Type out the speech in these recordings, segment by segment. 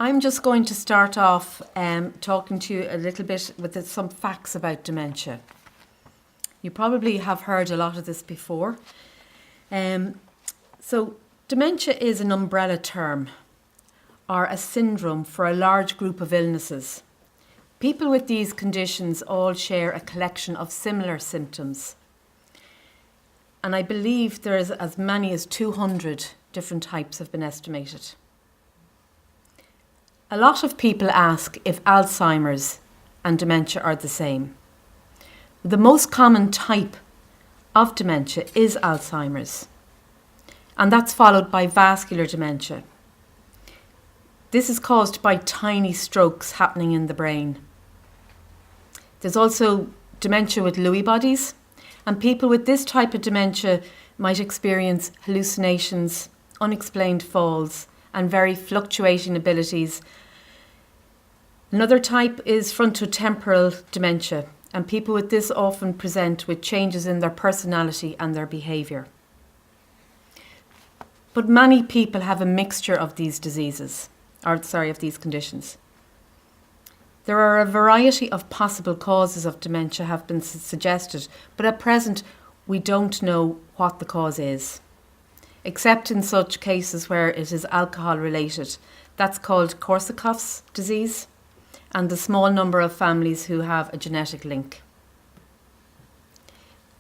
I'm just going to start off talking to you a little bit with some facts about dementia. You probably have heard a lot of this before. So dementia is an umbrella term or a syndrome for a large group of illnesses. People with these conditions all share a collection of similar symptoms. And I believe there is as many as 200 different types have been estimated. A lot of people ask if Alzheimer's and dementia are the same. The most common type of dementia is Alzheimer's, and that's followed by vascular dementia. This is caused by tiny strokes happening in the brain. There's also dementia with Lewy bodies, and people with this type of dementia might experience hallucinations, unexplained falls, and very fluctuating abilities. Another type is frontotemporal dementia, and people with this often present with changes in their personality and their behaviour. But many people have a mixture of these diseases, of these conditions. There are a variety of possible causes of dementia have been suggested, but at present we don't know what the cause is, except in such cases where it is alcohol related. That's called Korsakoff's disease, and the small number of families who have a genetic link.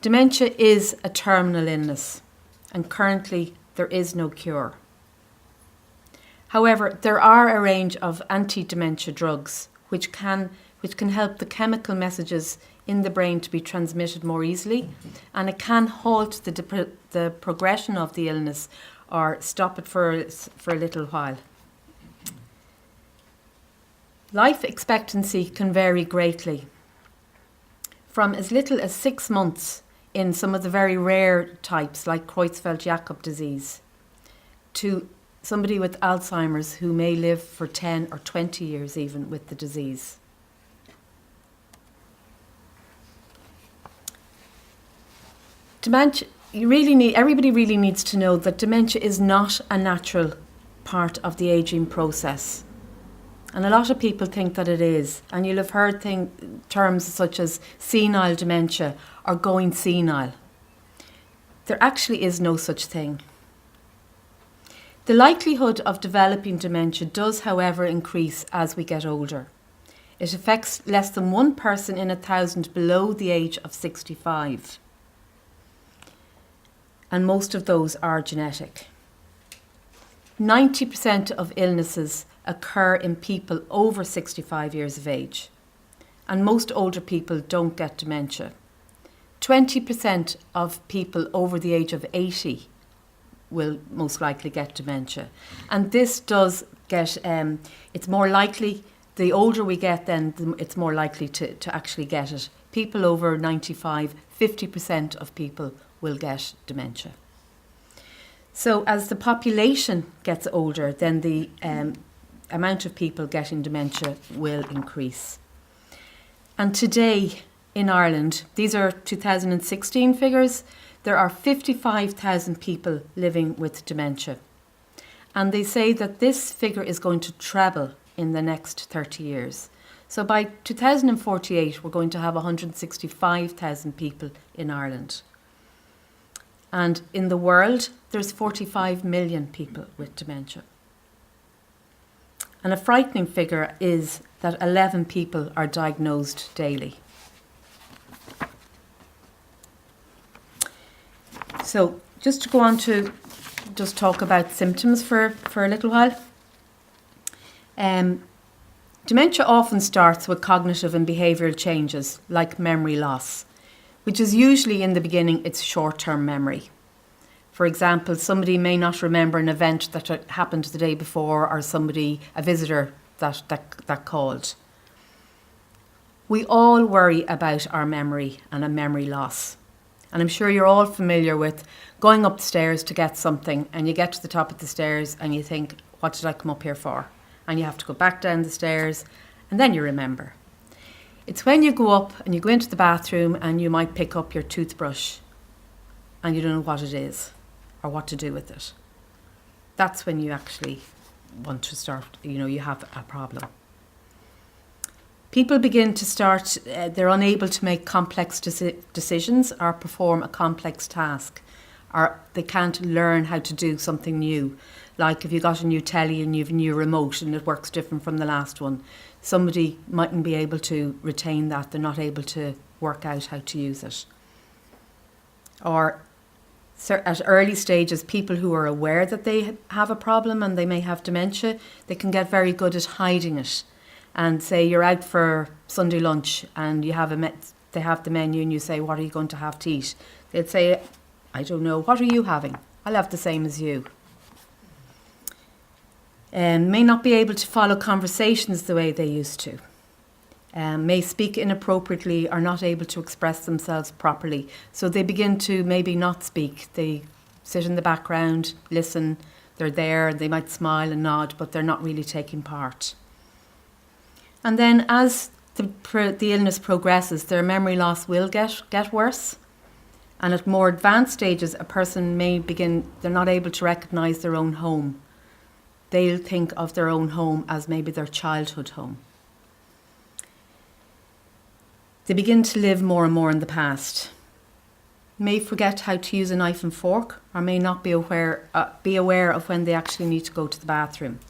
Dementia is a terminal illness, and currently there is no cure. However, there are a range of anti-dementia drugs which can help the chemical messages in the brain to be transmitted more easily, and it can halt the progression of the illness or stop it for a little while. Life expectancy can vary greatly, from as little as 6 months in some of the very rare types like Creutzfeldt-Jakob disease to somebody with Alzheimer's who may live for 10 or 20 years even with the disease. Dementia, everybody really needs to know that dementia is not a natural part of the ageing process. And a lot of people think that it is. And you'll have heard terms such as senile dementia or going senile. There actually is no such thing. The likelihood of developing dementia does, however, increase as we get older. It affects less than 1 person in 1,000 below the age of 65. And most of those are genetic. 90% of illnesses occur in people over 65 years of age. And most older people don't get dementia. 20% of people over the age of 80 will most likely get dementia. And this does get, it's more likely, the older we get then, it's more likely to actually get it. People over 95, 50% of people will get dementia. So as the population gets older, then the amount of people getting dementia will increase. And today in Ireland, these are 2016 figures, there are 55,000 people living with dementia. And they say that this figure is going to treble in the next 30 years. So by 2048, we're going to have 165,000 people in Ireland. And in the world, there's 45 million people with dementia. And a frightening figure is that 11 people are diagnosed daily. So just to go on to just talk about symptoms for a little while. Dementia often starts with cognitive and behavioural changes like memory loss, which is usually in the beginning it's short-term memory. For example, somebody may not remember an event that happened the day before or a visitor that called. We all worry about our memory and a memory loss. And I'm sure you're all familiar with going up the stairs to get something and you get to the top of the stairs and you think, what did I come up here for? And you have to go back down the stairs and then you remember. It's when you go up and you go into the bathroom and you might pick up your toothbrush and you don't know what it is or what to do with it. That's when you actually want to start, you have a problem. People begin to start, they're unable to make complex decisions or perform a complex task, or they can't learn how to do something new. Like if you got a new telly and you have a new remote and it works different from the last one, somebody mightn't be able to retain that. They're not able to work out how to use it. Or at early stages, people who are aware that they have a problem and they may have dementia, they can get very good at hiding it. And say you're out for Sunday lunch and you have they have the menu and you say, what are you going to have to eat? They'd say, I don't know, what are you having? I'll have the same as you. May not be able to follow conversations the way they used to. May speak inappropriately, or not able to express themselves properly. So they begin to maybe not speak. They sit in the background, listen, they're there, they might smile and nod, but they're not really taking part. And then as the illness progresses, their memory loss will get worse. And at more advanced stages, a person may begin, they're not able to recognise their own home. They'll think of their own home as maybe their childhood home. They begin to live more and more in the past. May forget how to use a knife and fork, or may not be aware of when they actually need to go to the bathroom.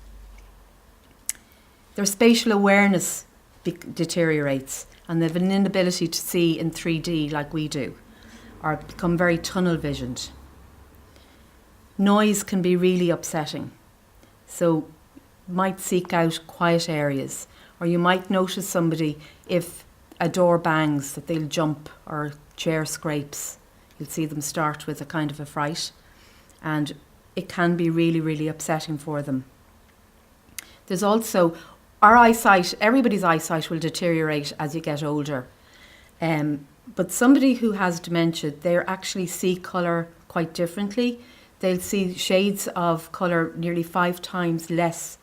Their spatial awareness deteriorates, and they have an inability to see in 3D like we do, or become very tunnel visioned. Noise can be really upsetting, so you might seek out quiet areas, or you might notice somebody if a door bangs that they'll jump, or chair scrapes. You'll see them start with a kind of a fright, and it can be really, really upsetting for them. There's also our eyesight, everybody's eyesight will deteriorate as you get older. But somebody who has dementia, they actually see colour quite differently. They'll see shades of colour nearly 5 times less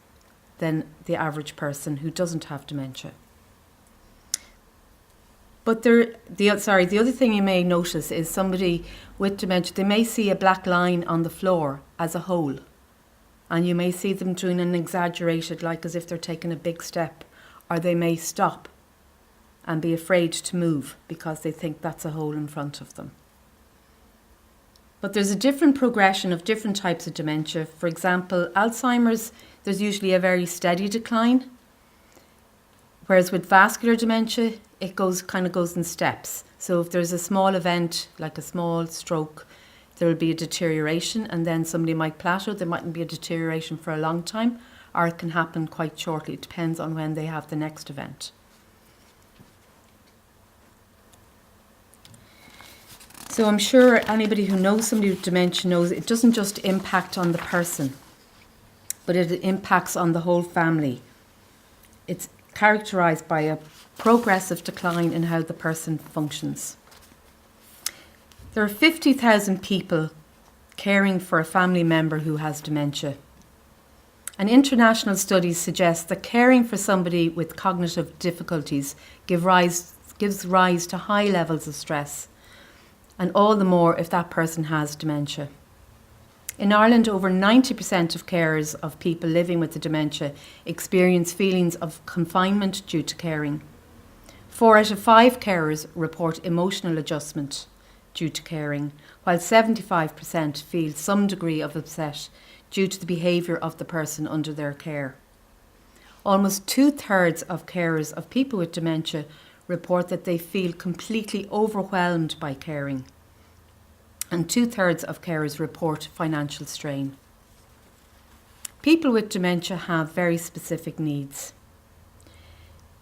than the average person who doesn't have dementia. But the other thing you may notice is somebody with dementia, they may see a black line on the floor as a hole. And you may see them doing an exaggerated, like as if they're taking a big step, or they may stop and be afraid to move because they think that's a hole in front of them. But there's a different progression of different types of dementia. For example, Alzheimer's, there's usually a very steady decline, whereas with vascular dementia, it goes in steps. So if there's a small event, like a small stroke, there will be a deterioration, and then somebody might plateau. There mightn't be a deterioration for a long time, or it can happen quite shortly. It depends on when they have the next event. So I'm sure anybody who knows somebody with dementia knows it doesn't just impact on the person, but it impacts on the whole family. It's characterised by a progressive decline in how the person functions. There are 50,000 people caring for a family member who has dementia. And international studies suggest that caring for somebody with cognitive difficulties gives rise to high levels of stress, and all the more if that person has dementia. In Ireland, over 90% of carers of people living with the dementia experience feelings of confinement due to caring. 4 out of 5 carers report emotional adjustment due to caring, while 75% feel some degree of upset due to the behaviour of the person under their care. Almost 2/3 of carers of people with dementia report that they feel completely overwhelmed by caring, and 2/3 of carers report financial strain. People with dementia have very specific needs.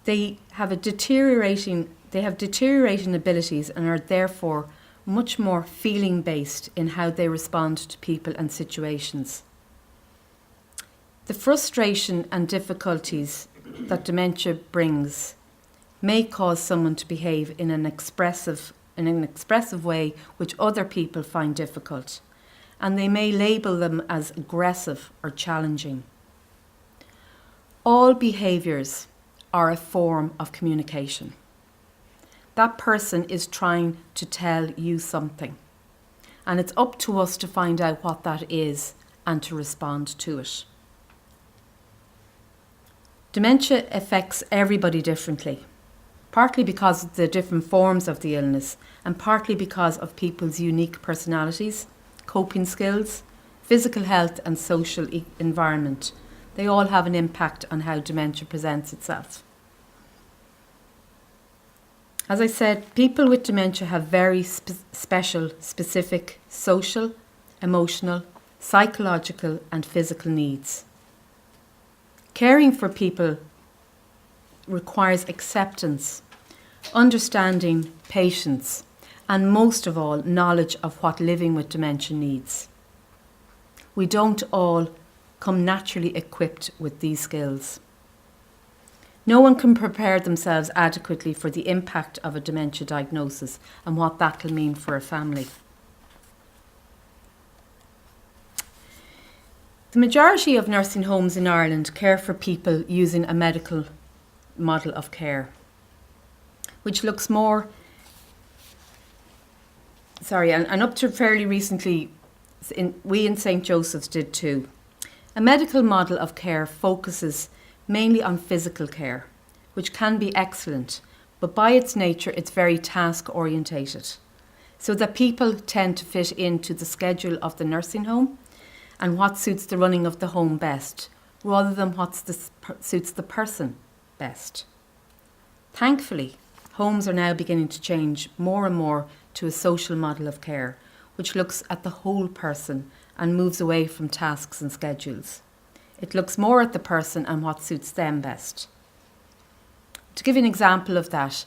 They have deteriorating abilities and are therefore much more feeling-based in how they respond to people and situations. The frustration and difficulties that dementia brings may cause someone to behave in an expressive way which other people find difficult, and they may label them as aggressive or challenging. All behaviours are a form of communication. That person is trying to tell you something, and it's up to us to find out what that is and to respond to it. Dementia affects everybody differently, partly because of the different forms of the illness and partly because of people's unique personalities, coping skills, physical health and social environment. They all have an impact on how dementia presents itself. As I said, people with dementia have very special, specific social, emotional, psychological and physical needs. Caring for people requires acceptance, understanding, patience, and most of all, knowledge of what living with dementia needs. We don't all come naturally equipped with these skills. No one can prepare themselves adequately for the impact of a dementia diagnosis and what that can mean for a family. The majority of nursing homes in Ireland care for people using a medical model of care, which looks more, and up to fairly recently, we in St. Joseph's did too. A medical model of care focuses mainly on physical care, which can be excellent, but by its nature it's very task orientated, so that people tend to fit into the schedule of the nursing home and what suits the running of the home best, rather than what suits the person best. Thankfully, homes are now beginning to change more and more to a social model of care, which looks at the whole person and moves away from tasks and schedules. It looks more at the person and what suits them best. To give you an example of that,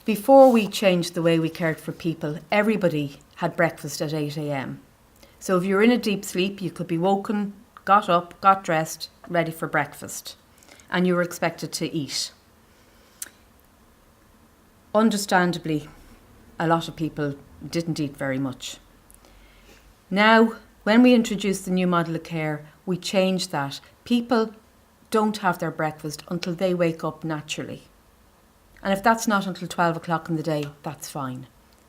before we changed the way we cared for people, everybody had breakfast at 8 a.m. So if you were in a deep sleep, you could be woken, got up, got dressed, ready for breakfast, and you were expected to eat. Understandably, a lot of people didn't eat very much. Now, when we introduced the new model of care, we changed that. People don't have their breakfast until they wake up naturally. And if that's not until 12 o'clock in the day, that's fine.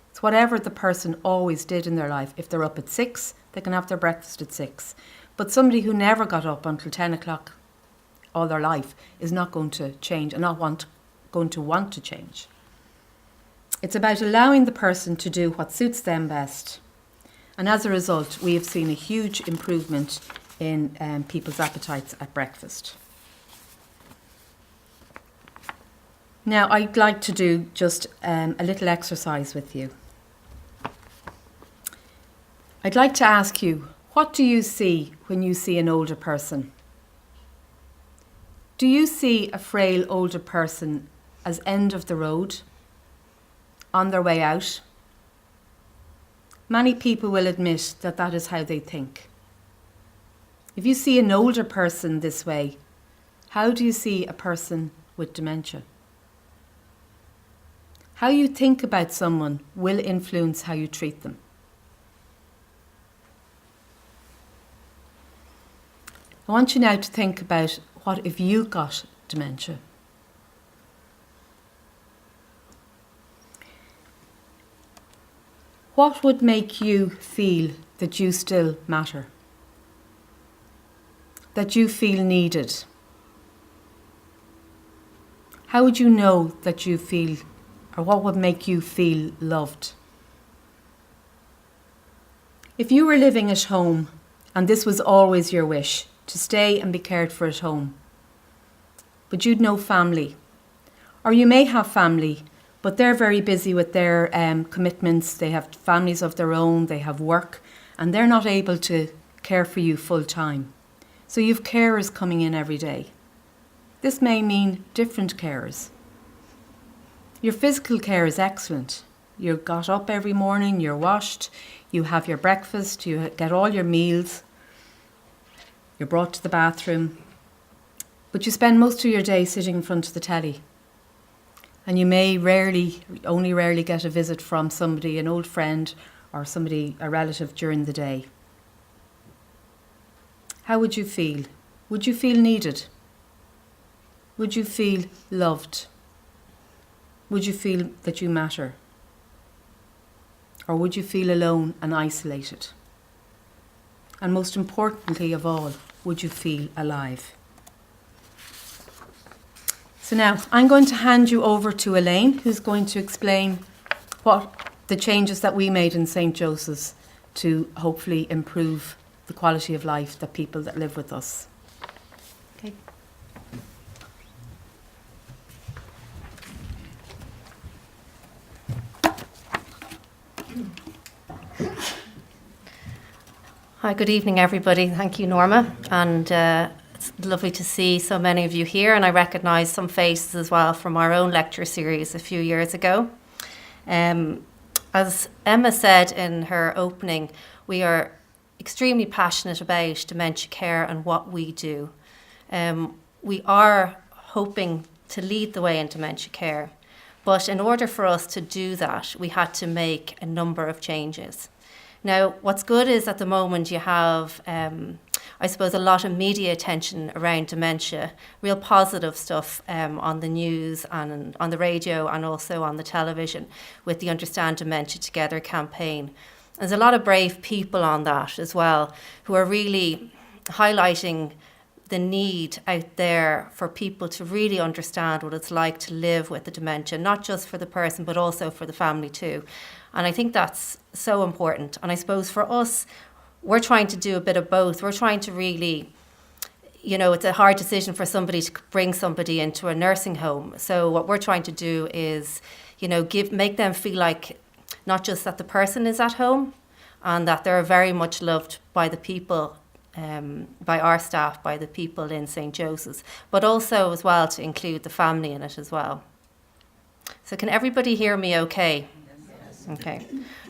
It's whatever the person always did in their life. If they're up at 6, they can have their breakfast at 6. But somebody who never got up until 10 o'clock all their life is not going to change and going to want to change. It's about allowing the person to do what suits them best. And as a result, we have seen a huge improvement in people's appetites at breakfast. Now, I'd like to do just a little exercise with you. I'd like to ask you, what do you see when you see an older person? Do you see a frail older person as end of the road, on their way out? Many people will admit that that is how they think. If you see an older person this way, how do you see a person with dementia? How you think about someone will influence how you treat them. I want you now to think about what if you got dementia. What would make you feel that you still matter? That you feel needed? How would you know that you feel, or what would make you feel loved? If you were living at home and this was always your wish, to stay and be cared for at home, but you'd no family, or you may have family, but they're very busy with their commitments, they have families of their own, they have work, and they're not able to care for you full time. So you've carers coming in every day. This may mean different carers. Your physical care is excellent. You got up every morning, you're washed, you have your breakfast, you get all your meals, you're brought to the bathroom, but you spend most of your day sitting in front of the telly. And you may only rarely get a visit from somebody, an old friend or a relative during the day. How would you feel? Would you feel needed? Would you feel loved? Would you feel that you matter? Or would you feel alone and isolated? And most importantly of all, would you feel alive? So now I'm going to hand you over to Elaine, who's going to explain what the changes that we made in St. Joseph's to hopefully improve the quality of life that people that live with us. Okay. Hi, good evening, everybody. Thank you, Norma. And it's lovely to see so many of you here. And I recognise some faces as well from our own lecture series a few years ago. As Emma said in her opening, we are extremely passionate about dementia care and what we do. We are hoping to lead the way in dementia care. But in order for us to do that, we had to make a number of changes. Now, what's good is at the moment you have, I suppose, a lot of media attention around dementia, real positive stuff on the news and on the radio and also on the television with the Understand Dementia Together campaign. There's a lot of brave people on that as well who are really highlighting the need out there for people to really understand what it's like to live with the dementia, not just for the person, but also for the family too. And I think that's so important. And I suppose for us, we're trying to do a bit of both. We're trying to really, it's a hard decision for somebody to bring somebody into a nursing home. So what we're trying to do is, make them feel like not just that the person is at home and that they're very much loved by the people, by our staff, by the people in St. Joseph's, but also as well to include the family in it as well. So can everybody hear me okay? Okay.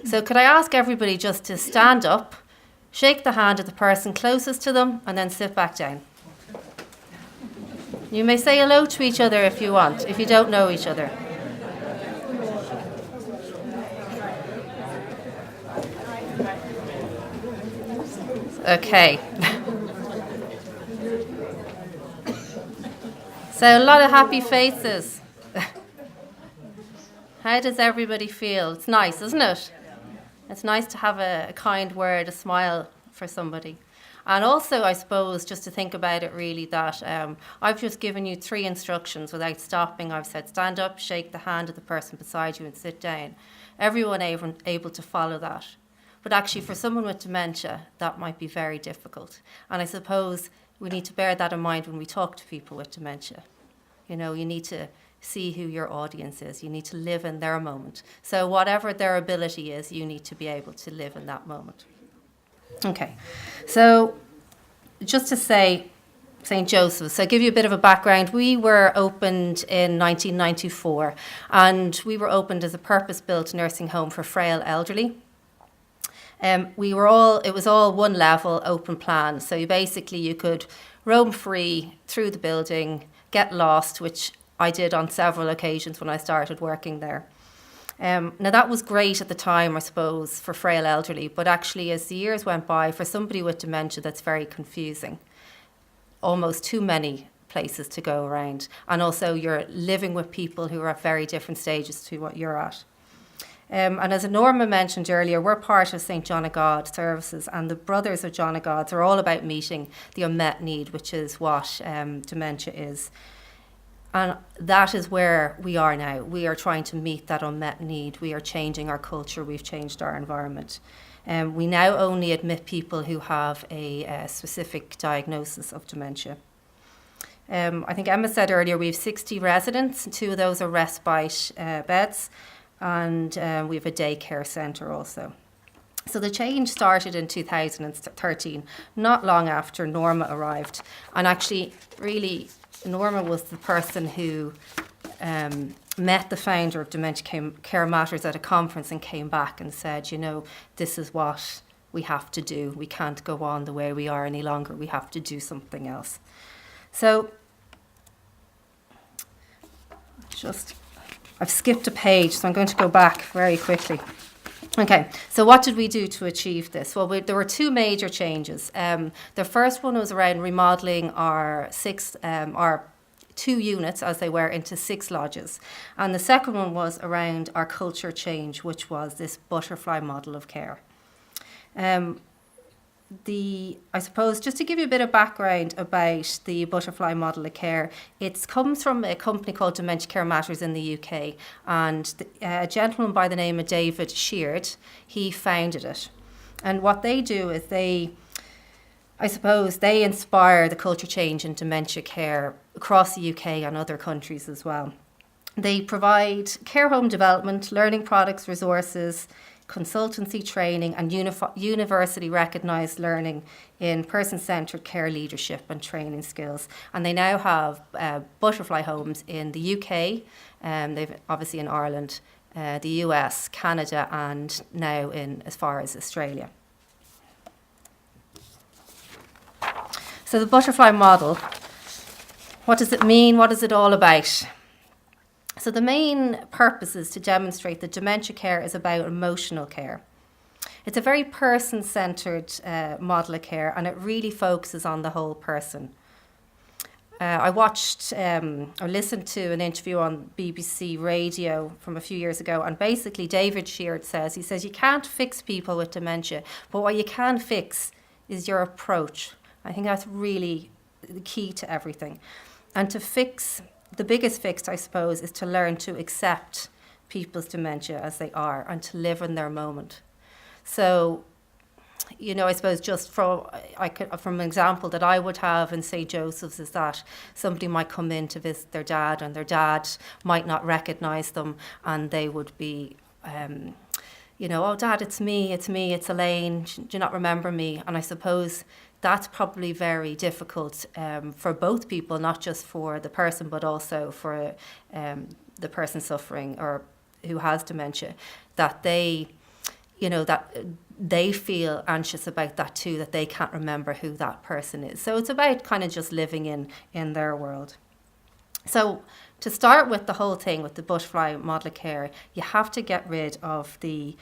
So could I ask everybody just to stand up, shake the hand of the person closest to them, and then sit back down. You may say hello to each other if you want, if you don't know each other. Okay. So a lot of happy faces. How does everybody feel? It's nice, isn't it? It's nice to have a kind word, a smile for somebody. And also, I suppose, just to think about it really, that I've just given you 3 instructions without stopping. I've said stand up, shake the hand of the person beside you and sit down. Everyone able to follow that. But actually, for someone with dementia, that might be very difficult. And I suppose we need to bear that in mind when we talk to people with dementia. You need to see who your audience is. You need to live in their moment. So whatever their ability is, you need to be able to live in that moment. Okay, so just to say St. Joseph's, so I'll give you a bit of a background. We were opened in 1994, and we were opened as a purpose-built nursing home for frail elderly. It was all one level, open plan. So you could roam free through the building, get lost, which I did on several occasions when I started working there. Now that was great at the time, I suppose, for frail elderly, but actually as the years went by, for somebody with dementia, that's very confusing. Almost too many places to go around. And also you're living with people who are at very different stages to what you're at. And as Norma mentioned earlier, we're part of St. John of God Services, and the Brothers of John of God are all about meeting the unmet need, which is what dementia is. And that is where we are now. We are trying to meet that unmet need. We are changing our culture. We've changed our environment. We now only admit people who have a specific diagnosis of dementia. I think Emma said earlier we have 60 residents. 2 of those are respite beds. And we have a daycare centre also. So the change started in 2013, not long after Norma arrived. And actually, really, Norma was the person who met the founder of Dementia Care Matters at a conference and came back and said, this is what we have to do. We can't go on the way we are any longer. We have to do something else. So I've skipped a page, so I'm going to go back very quickly. Okay, so what did we do to achieve this? Well, there were 2 major changes. The first one was around remodelling our 2 units, as they were, into 6 lodges. And the second one was around our culture change, which was this butterfly model of care. I suppose, just to give you a bit of background about the butterfly model of care, it comes from a company called Dementia Care Matters in the UK, and a gentleman by the name of David Sheard, he founded it. And what they do is they inspire the culture change in dementia care across the UK and other countries as well. They provide care home development, learning products, resources, consultancy training, and university recognised learning in person-centred care leadership and training skills. And they now have butterfly homes in the UK, they've obviously in Ireland, the US, Canada, and now in as far as Australia. So the butterfly model, what does it mean? What is it all about? So the main purpose is to demonstrate that dementia care is about emotional care. It's a very person-centred model of care, and it really focuses on the whole person. I watched or listened to an interview on BBC Radio from a few years ago, and basically David Sheard says, you can't fix people with dementia, but what you can fix is your approach. I think that's really the key to everything. And to fix, the biggest fix, I suppose, is to learn to accept people's dementia as they are and to live in their moment. So, I suppose just from an example that I would have in St. Joseph's is that somebody might come in to visit their dad, and their dad might not recognise them, and they would be, oh, Dad, it's me, it's Elaine, do you not remember me? And I suppose that's probably very difficult for both people, not just for the person, but also for the person suffering or who has dementia, that they feel anxious about that too, that they can't remember who that person is. So it's about kind of just living in their world. So to start with the whole thing, with the butterfly model of care, you have to get rid of the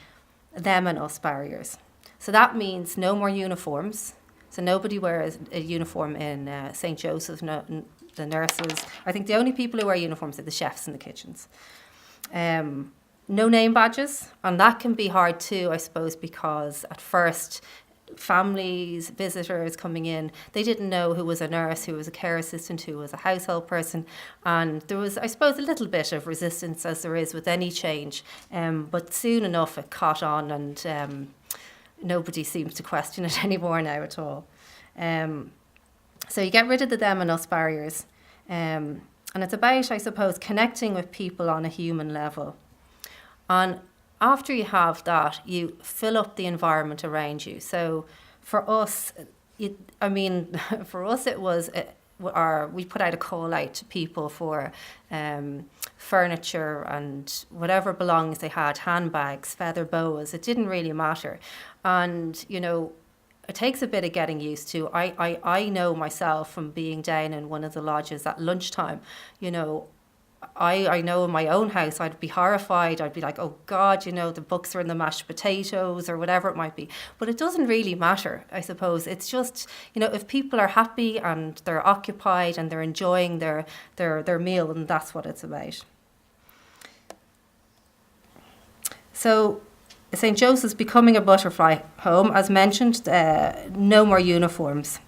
them and us barriers. So that means no more uniforms. So nobody wears a uniform in St. Joseph's, the nurses. I think the only people who wear uniforms are the chefs in the kitchens. No name badges, and that can be hard too, I suppose, because at first families, visitors coming in, they didn't know who was a nurse, who was a care assistant, who was a household person, and there was, I suppose, a little bit of resistance, as there is with any change, but soon enough it caught on, and nobody seems to question it anymore now at all. So you get rid of the them and us barriers, and it's about, I suppose, connecting with people on a human level. And after you have that, you fill up the environment around you. So for us, for us it was, we put out a call out to people for furniture and whatever belongings they had, handbags, feather boas, it didn't really matter. And, it takes a bit of getting used to. I know myself from being down in one of the lodges at lunchtime, I know in my own house I'd be horrified. I'd be like, oh God, the books are in the mashed potatoes or whatever it might be. But it doesn't really matter, I suppose. It's just, if people are happy and they're occupied and they're enjoying their meal, and that's what it's about. So St. Joseph's becoming a butterfly home, as mentioned, no more uniforms.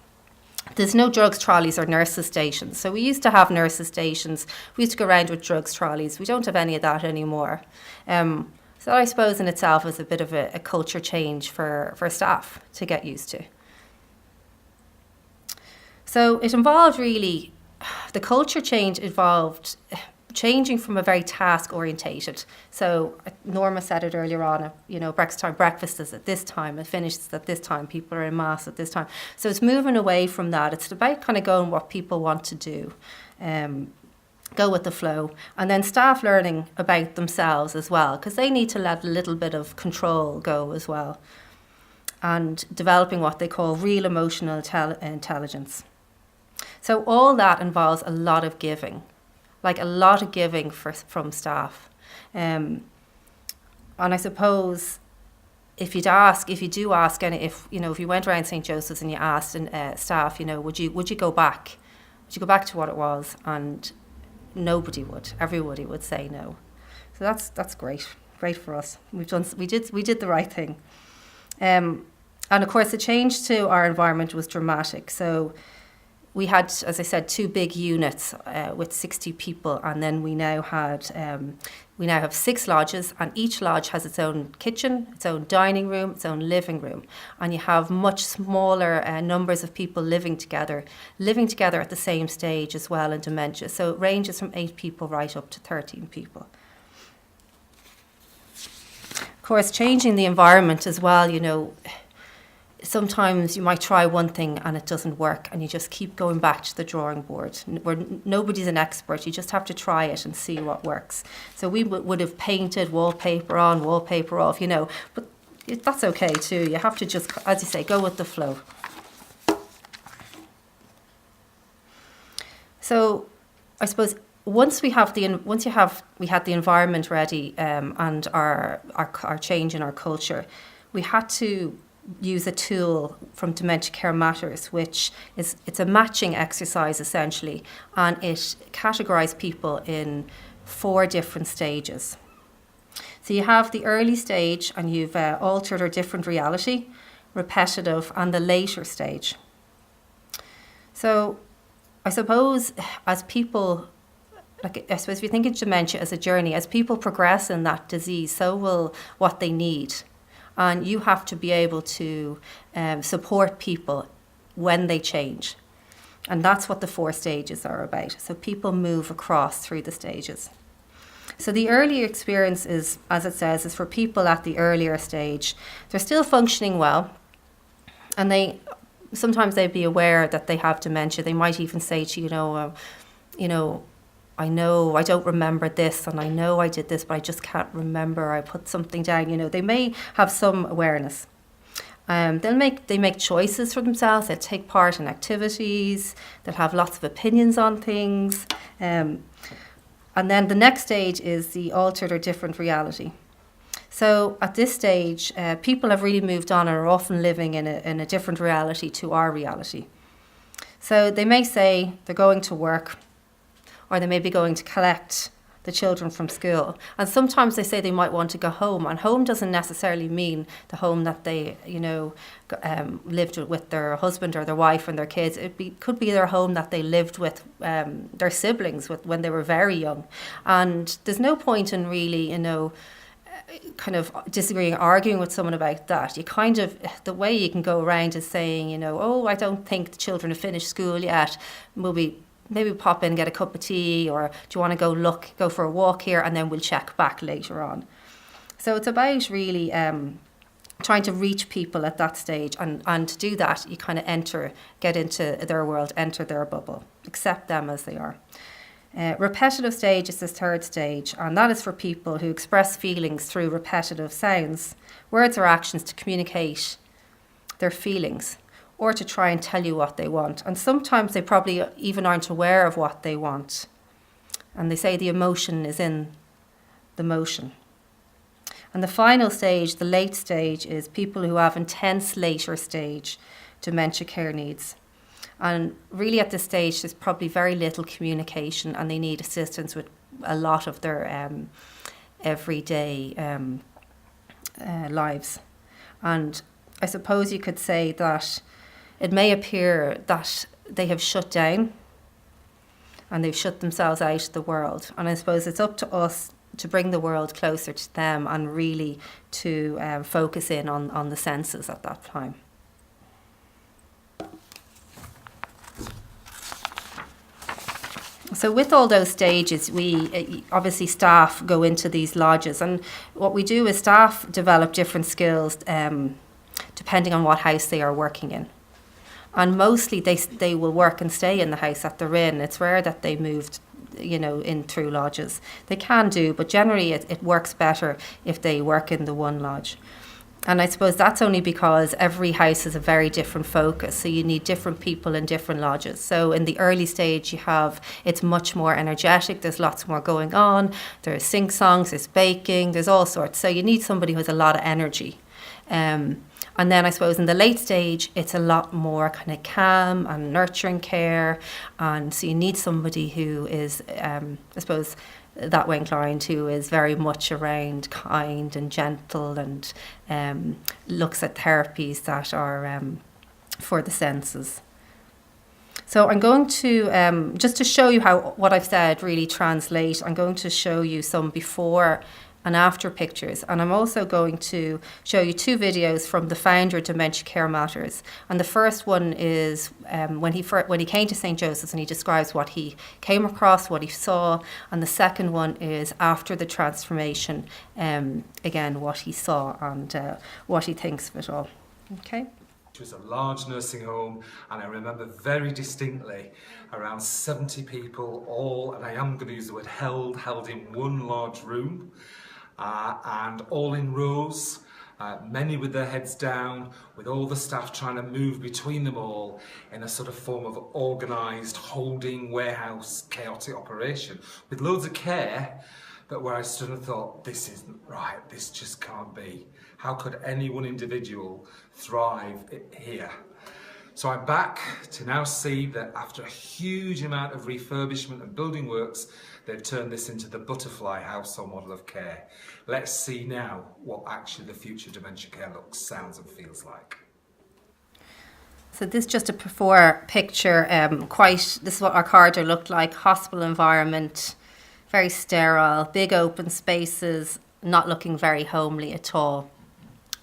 There's no drugs trolleys or nurses stations. So we used to have nurses stations. We used to go around with drugs trolleys. We don't have any of that anymore. So I suppose in itself is a bit of a culture change for staff to get used to. So it involved really, the culture change involved changing from a very task orientated. So Norma said it earlier on, breakfast is at this time, it finishes at this time, people are in mass at this time. So it's moving away from that. It's about kind of going what people want to do, go with the flow. And then staff learning about themselves as well, because they need to let a little bit of control go as well. And developing what they call real emotional intelligence. So all that involves a lot of giving. Like a lot of giving from staff. And I suppose if you do ask, and if you went around St. Joseph's and you asked staff, would you go back? Would you go back to what it was? And nobody would. Everybody would say no. So that's great for us. We did the right thing. And of course, the change to our environment was dramatic. So we had, as I said, 2 big units with 60 people, and then we now have 6 lodges, and each lodge has its own kitchen, its own dining room, its own living room, and you have much smaller numbers of people living together at the same stage as well in dementia. So it ranges from 8 people right up to 13 people. Of course, changing the environment as well, sometimes you might try one thing and it doesn't work, and you just keep going back to the drawing board. Where nobody's an expert, you just have to try it and see what works. So we would have painted wallpaper on, wallpaper off, but that's okay too. You have to just, as you say, go with the flow. So I suppose once we had the environment ready and our change in our culture, we had to use a tool from Dementia Care Matters, which it's a matching exercise essentially, and it categorised people in 4 different stages. So you have the early stage, and you've altered or different reality, repetitive, and the later stage. So I suppose as people, if you think of dementia as a journey, as people progress in that disease, so will what they need. And you have to be able to support people when they change. And that's what the 4 stages are about. So people move across through the stages. So the earlier experience is, as it says, is for people at the earlier stage. They're still functioning well, and sometimes they'd be aware that they have dementia. They might even say to you, I know I don't remember this, and I know I did this, but I just can't remember. I put something down. They may have some awareness. They make choices for themselves. They take part in activities. They'll have lots of opinions on things. And then the next stage is the altered or different reality. So at this stage, people have really moved on and are often living in a different reality to our reality. So they may say they're going to work, or they may be going to collect the children from school. And sometimes they say they might want to go home. And home doesn't necessarily mean the home that they, lived with their husband or their wife and their kids. Could be their home that they lived with their siblings when they were very young. And there's no point in really, kind of disagreeing, arguing with someone about that. The way you can go around is saying, I don't think the children have finished school yet. Maybe pop in, get a cup of tea, or do you want to go for a walk here, and then we'll check back later on. So it's about really trying to reach people at that stage, and to do that, you kind of get into their world, enter their bubble, accept them as they are. Repetitive stage is the 3rd stage, and that is for people who express feelings through repetitive sounds, words or actions to communicate their feelings, or to try and tell you what they want. And sometimes they probably even aren't aware of what they want. And they say the emotion is in the motion. And the final stage, the late stage, is people who have intense later stage dementia care needs. And really at this stage, there's probably very little communication, and they need assistance with a lot of their everyday lives. And I suppose you could say that it may appear that they have shut down and they've shut themselves out of the world. And I suppose it's up to us to bring the world closer to them and really to focus in on the senses at that time. So with all those stages, we obviously staff go into these lodges, and what we do is staff develop different skills depending on what house they are working in. And mostly they will work and stay in the house that they're in. It's rare that they moved, in through lodges. They can do, but generally it works better if they work in the one lodge. And I suppose that's only because every house has a very different focus. So you need different people in different lodges. So in the early stage, it's much more energetic. There's lots more going on. There's sing-songs, there's baking, there's all sorts. So you need somebody who has a lot of energy. And then I suppose in the late stage, it's a lot more kind of calm and nurturing care. And so you need somebody who is, that way inclined, who is very much around kind and gentle and looks at therapies that are for the senses. So I'm going to, just to show you how what I've said really translate, I'm going to show you some before and after pictures. And I'm also going to show you 2 videos from the founder of Dementia Care Matters. And the first one is when he came to St. Joseph's, and he describes what he came across, what he saw. And the second one is after the transformation, again, what he saw and what he thinks of it all. Okay. It was a large nursing home, and I remember very distinctly around 70 people, all, and I am going to use the word held in one large room, and all in rows, many with their heads down, with all the staff trying to move between them all in a sort of form of organised holding warehouse chaotic operation, with loads of care, but where I stood and thought, this isn't right, this just can't be. How could any one individual thrive here? So I'm back to now see that after a huge amount of refurbishment and building works, they've turned this into the butterfly household model of care. Let's see now what actually the future dementia care looks, sounds and feels like. So this is just a before picture, this is what our corridor looked like, hospital environment, very sterile, big open spaces, not looking very homely at all.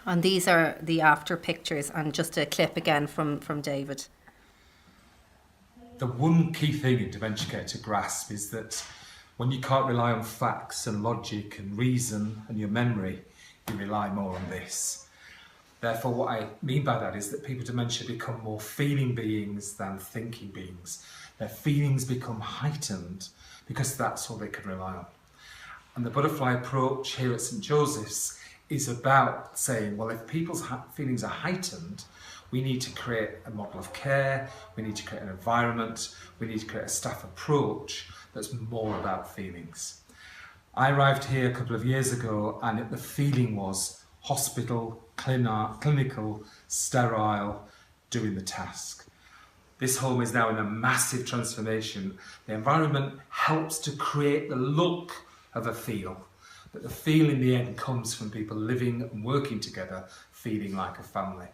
And these are the after pictures, and just a clip again from David. The one key thing in dementia care to grasp is that when you can't rely on facts and logic and reason and your memory, you rely more on this. Therefore, what I mean by that is that people with dementia become more feeling beings than thinking beings. Their feelings become heightened because that's all they can rely on. And the butterfly approach here at St. Joseph's is about saying, well, if people's feelings are heightened, we need to create a model of care, we need to create an environment, we need to create a staff approach that's more about feelings. I arrived here a couple of years ago, and the feeling was hospital, clinical, sterile, doing the task. This home is now in a massive transformation. The environment helps to create the look of a feel, but the feel in the end comes from people living and working together, feeling like a family.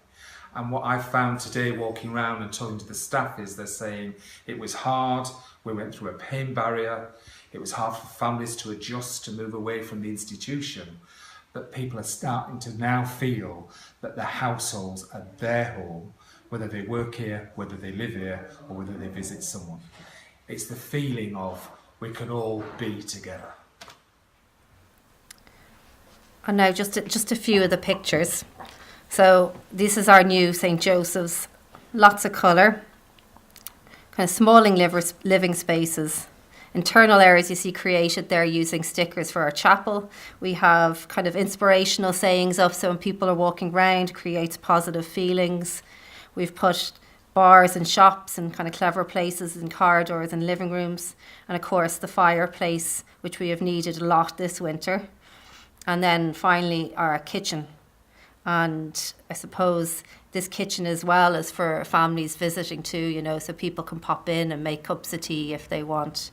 And what I found today walking around and talking to the staff is they're saying it was hard, we went through a pain barrier, it was hard for families to adjust, to move away from the institution, but people are starting to now feel that their households are their home, whether they work here, whether they live here, or whether they visit someone. It's the feeling of we can all be together. And now just a few of the pictures. So this is our new St. Joseph's, lots of colour, kind of smalling living spaces. Internal areas you see created there using stickers for our chapel. We have kind of inspirational sayings up, so when people are walking around, creates positive feelings. We've put bars and shops and kind of clever places in corridors and living rooms. And of course the fireplace, which we have needed a lot this winter. And then finally our kitchen. And I suppose this kitchen as well is for families visiting too, you know, so people can pop in and make cups of tea if they want.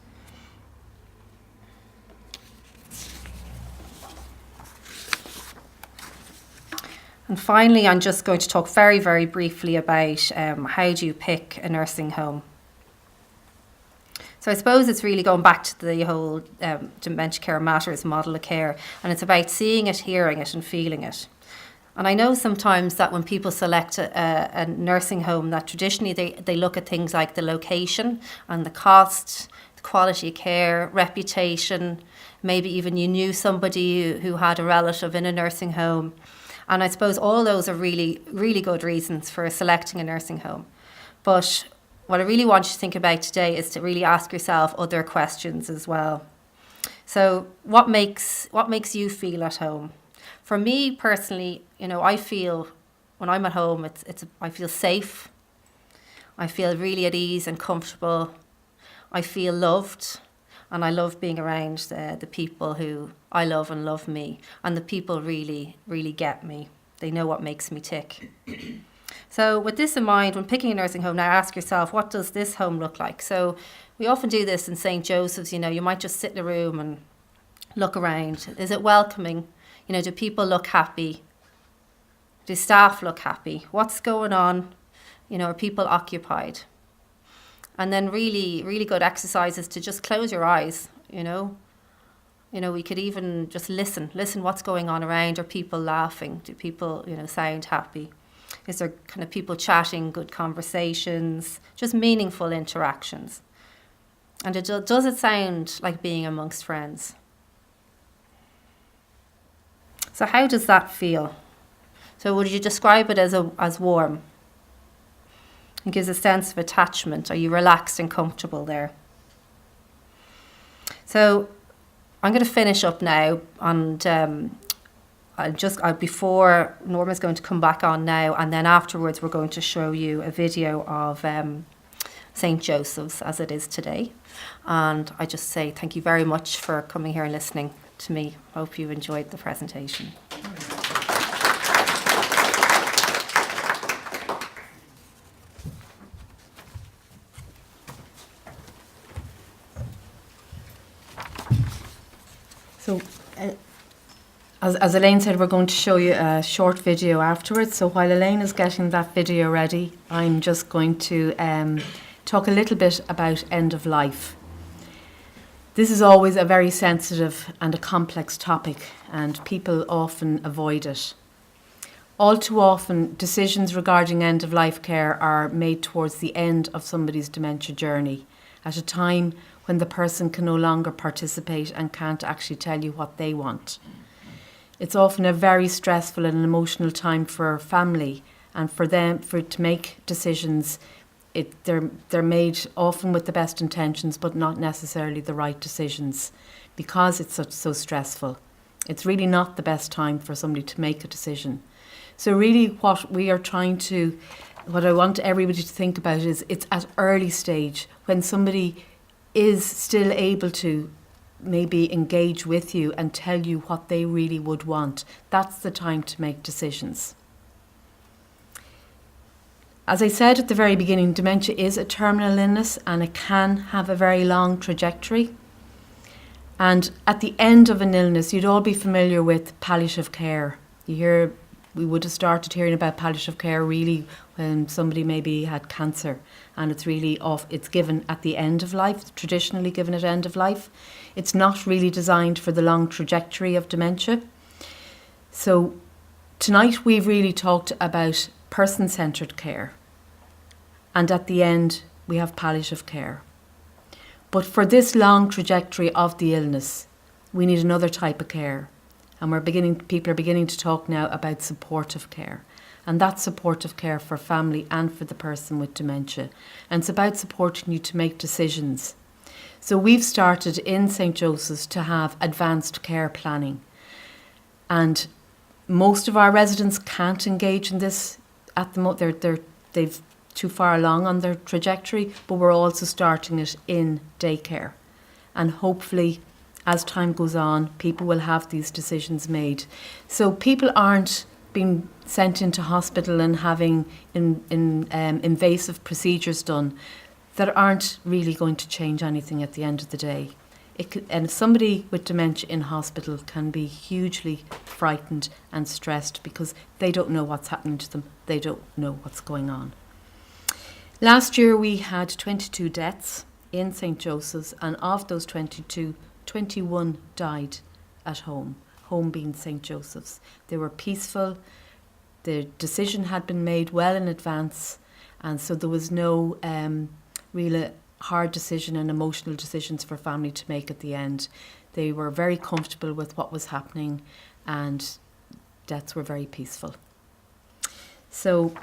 And finally, I'm just going to talk very, very briefly about how do you pick a nursing home. So I suppose it's really going back to the whole Dementia Care Matters model of care, and it's about seeing it, hearing it and feeling it. And I know sometimes that when people select a nursing home, that traditionally they look at things like the location and the cost, the quality of care, reputation, maybe even you knew somebody who had a relative in a nursing home. And I suppose all those are really, really good reasons for selecting a nursing home. But what I really want you to think about today is to really ask yourself other questions as well. So what makes you feel at home? For me personally, you know, I feel when I'm at home, I feel safe. I feel really at ease and comfortable. I feel loved, and I love being around the people who I love and love me, and the people really, really get me. They know what makes me tick. So with this in mind, when picking a nursing home, now ask yourself, what does this home look like? So we often do this in St. Joseph's, you know, you might just sit in a room and look around? Is it welcoming? You know, do people look happy? Do staff look happy? What's going on? You know, are people occupied? And then really, really good exercises to just close your eyes, you know. You know, we could even just listen what's going on around. Are people laughing? Do people, you know, sound happy? Is there kind of people chatting, good conversations, just meaningful interactions? And does it sound like being amongst friends? So how does that feel? So would you describe it as warm? It gives a sense of attachment. Are you relaxed and comfortable there? So I'm going to finish up now, and before Norma's going to come back on now, and then afterwards we're going to show you a video of St. Joseph's as it is today. And I just say thank you very much for coming here and listening to me. I hope you enjoyed the presentation. So, as Elaine said, we're going to show you a short video afterwards. So while Elaine is getting that video ready, I'm just going to talk a little bit about end of life. This is always a very sensitive and a complex topic, and people often avoid it. All too often, decisions regarding end of life care are made towards the end of somebody's dementia journey, at a time when the person can no longer participate and can't actually tell you what they want. It's often a very stressful and emotional time for family, and for them to make decisions. They're made often with the best intentions, but not necessarily the right decisions, because it's so stressful. It's really not the best time for somebody to make a decision. So really what I want everybody to think about is it's at early stage, when somebody is still able to maybe engage with you and tell you what they really would want. That's the time to make decisions. As I said at the very beginning, dementia is a terminal illness, and it can have a very long trajectory. And at the end of an illness, you'd all be familiar with palliative care. We would have started hearing about palliative care really when somebody maybe had cancer, and it's given at the end of life, traditionally given at end of life. It's not really designed for the long trajectory of dementia. So tonight we've really talked about person-centred care, and at the end we have palliative care. But for this long trajectory of the illness, we need another type of care. And people are beginning to talk now about supportive care. And that's supportive care for family and for the person with dementia. And it's about supporting you to make decisions. So we've started in St. Joseph's to have advanced care planning. And most of our residents can't engage in this at the moment. They've too far along on their trajectory, but we're also starting it in daycare. And hopefully, as time goes on, people will have these decisions made. So people aren't being sent into hospital and having invasive procedures done that aren't really going to change anything at the end of the day. And somebody with dementia in hospital can be hugely frightened and stressed because they don't know what's happening to them. They don't know what's going on. Last year we had 22 deaths in St. Joseph's, and of those 22, 21 died at home being St. Joseph's. They were peaceful, the decision had been made well in advance, and so there was no real hard decision and emotional decisions for family to make at the end. They were very comfortable with what was happening, and deaths were very peaceful. So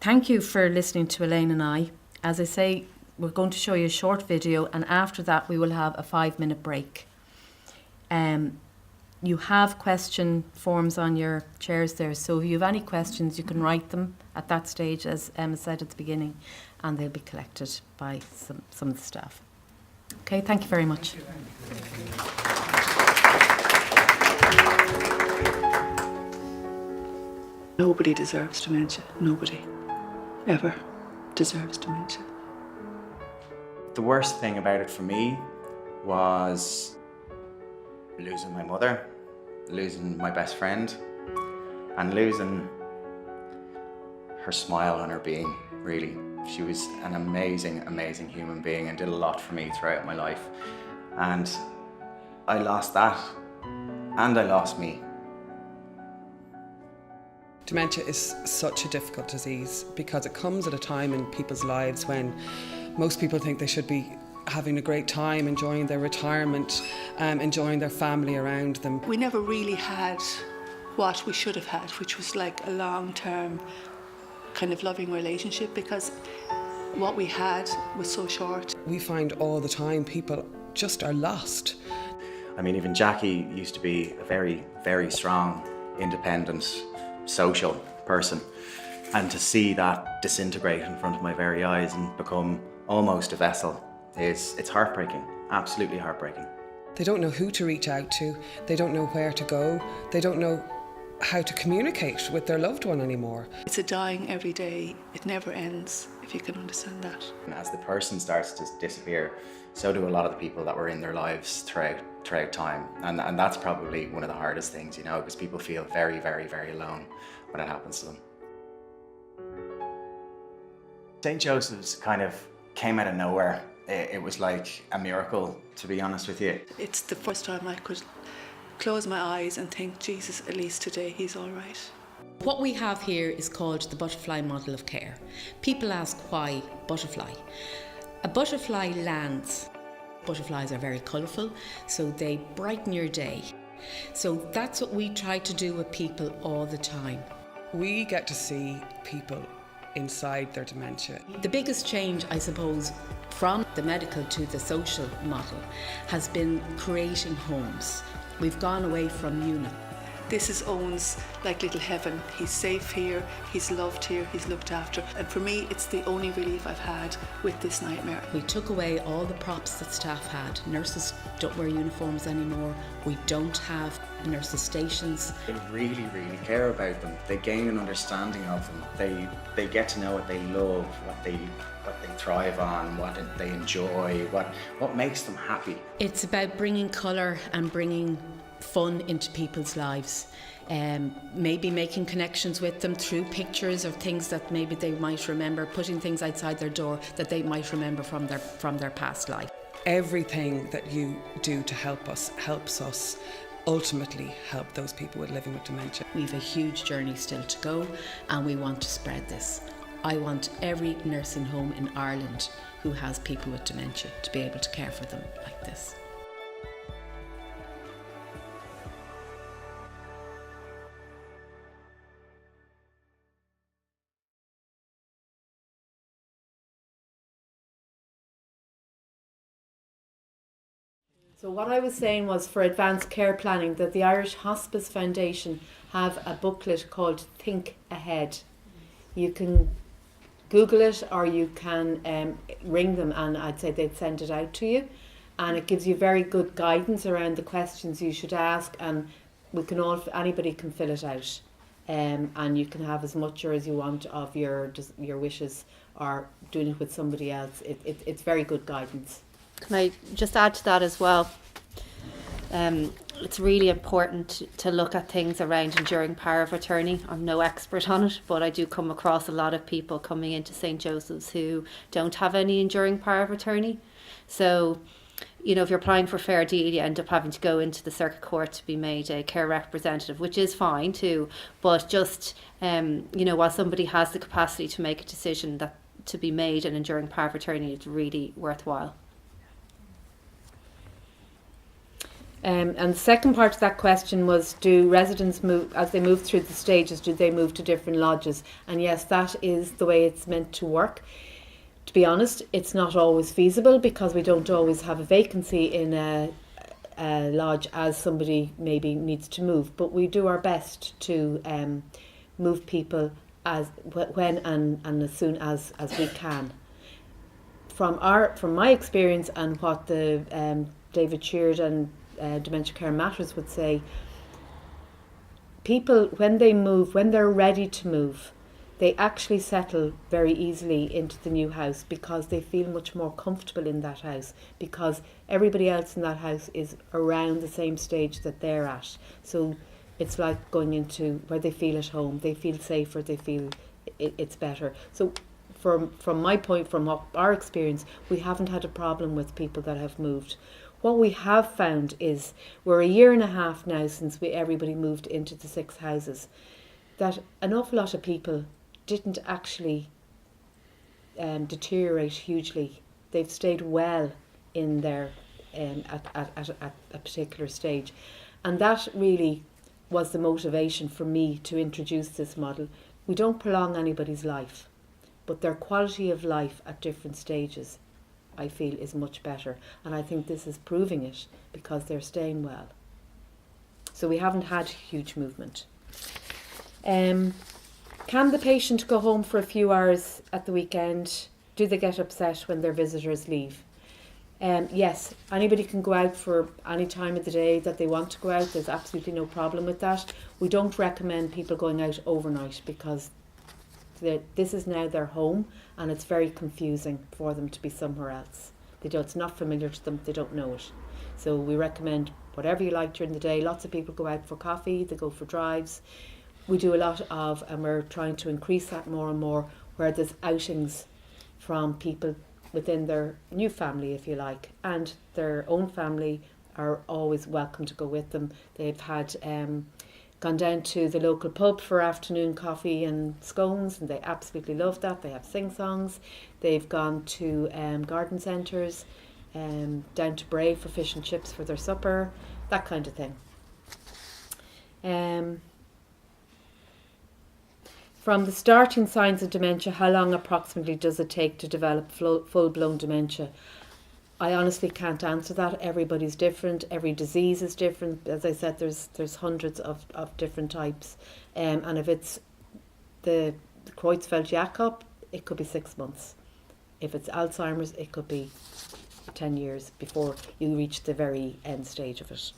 thank you for listening to Elaine and I. As I say, we're going to show you a short video, and after that we will have a 5-minute break. You have question forms on your chairs there, so if you have any questions you can write them at that stage, as Emma said at the beginning, and they'll be collected by some of the staff. Okay, thank you very much. Nobody deserves dementia. Nobody ever deserves dementia. The worst thing about it for me was losing my mother, losing my best friend, and losing her smile and her being, really. She was an amazing, amazing human being and did a lot for me throughout my life. And I lost that, and I lost me. Dementia is such a difficult disease because it comes at a time in people's lives when most people think they should be having a great time, enjoying their retirement, enjoying their family around them. We never really had what we should have had, which was like a long-term kind of loving relationship, because what we had was so short. We find all the time people just are lost. I mean, even Jackie used to be a very, very strong, independent, social person. And to see that disintegrate in front of my very eyes and become almost a vessel it's heartbreaking, absolutely heartbreaking. They don't know who to reach out to, they don't know where to go, they don't know how to communicate with their loved one anymore. It's a dying every day, it never ends, if you can understand that. And as the person starts to disappear, so do a lot of the people that were in their lives throughout time. And that's probably one of the hardest things, you know, because people feel very, very, very alone when it happens to them. St. Joseph's kind of came out of nowhere. It was like a miracle, to be honest with you. It's the first time I could close my eyes and think, Jesus, at least today he's all right. What we have here is called the butterfly model of care. People ask why butterfly. A butterfly lands. Butterflies are very colourful, so they brighten your day. So that's what we try to do with people all the time. We get to see people inside their dementia. The biggest change, I suppose, from the medical to the social model has been creating homes. We've gone away from unit. This is Owen's like little heaven. He's safe here, he's loved here, he's looked after. And for me, it's the only relief I've had with this nightmare. We took away all the props that staff had. Nurses don't wear uniforms anymore. We don't have nurses' stations. They really, really care about them. They gain an understanding of them. They get to know what they love, what they thrive on, what they enjoy, what makes them happy. It's about bringing colour and bringing fun into people's lives. Maybe making connections with them through pictures or things that maybe they might remember, putting things outside their door that they might remember from their past life. Everything that you do to help us helps us ultimately help those people living with dementia. We've a huge journey still to go, and we want to spread this. I want every nursing home in Ireland who has people with dementia to be able to care for them like this. So what I was saying was, for advanced care planning, that the Irish Hospice Foundation have a booklet called Think Ahead. You can Google it, or you can ring them, and I'd say they'd send it out to you. And it gives you very good guidance around the questions you should ask, and anybody can fill it out. And you can have as much or as you want of your wishes, or doing it with somebody else. It's very good guidance. Can I just add to that as well? It's really important to look at things around enduring power of attorney. I'm no expert on it, but I do come across a lot of people coming into St. Joseph's who don't have any enduring power of attorney. So, you know, if you're applying for fair deal, you end up having to go into the circuit court to be made a care representative, which is fine too. But just, you know, while somebody has the capacity to make a decision that to be made an enduring power of attorney, it's really worthwhile. And the second part of that question was, do residents move, as they move through the stages, do they move to different lodges? And yes, that is the way it's meant to work. To be honest, it's not always feasible because we don't always have a vacancy in a lodge as somebody maybe needs to move. But we do our best to move people when and as soon as we can. From my experience and what the David Sheard and Dementia Care Matters would say, people when they move, when they're ready to move, they actually settle very easily into the new house because they feel much more comfortable in that house, because everybody else in that house is around the same stage that they're at. So it's like going into where they feel at home, they feel safer, they feel it's better. So from my point, from our experience, we haven't had a problem with people that have moved. What we have found is we're a year and a half now since everybody moved into the 6 houses, that an awful lot of people didn't actually deteriorate hugely. They've stayed well in their at a particular stage, and that really was the motivation for me to introduce this model. We don't prolong anybody's life, but their quality of life at different stages, I feel, is much better, and I think this is proving it because they're staying well. So we haven't had huge movement. Can the patient go home for a few hours at the weekend? Do they get upset when their visitors leave? Yes, anybody can go out for any time of the day that they want to go out. There's absolutely no problem with that. We don't recommend people going out overnight because this is now their home, and it's very confusing for them to be somewhere else. It's not familiar to them, they don't know it. So we recommend whatever you like during the day. Lots of people go out for coffee, they go for drives. We do a lot of, and we're trying to increase that more and more, where there's outings from people within their new family, if you like, and their own family are always welcome to go with them. They've had gone down to the local pub for afternoon coffee and scones, and they absolutely love that. They have sing-songs. They've gone to garden centres, down to Bray for fish and chips for their supper, that kind of thing. From the starting signs of dementia, how long approximately does it take to develop full-blown dementia? I honestly can't answer that. Everybody's different. Every disease is different. As I said, there's hundreds of different types. And if it's the Creutzfeldt-Jakob, it could be 6 months. If it's Alzheimer's, it could be 10 years before you reach the very end stage of it.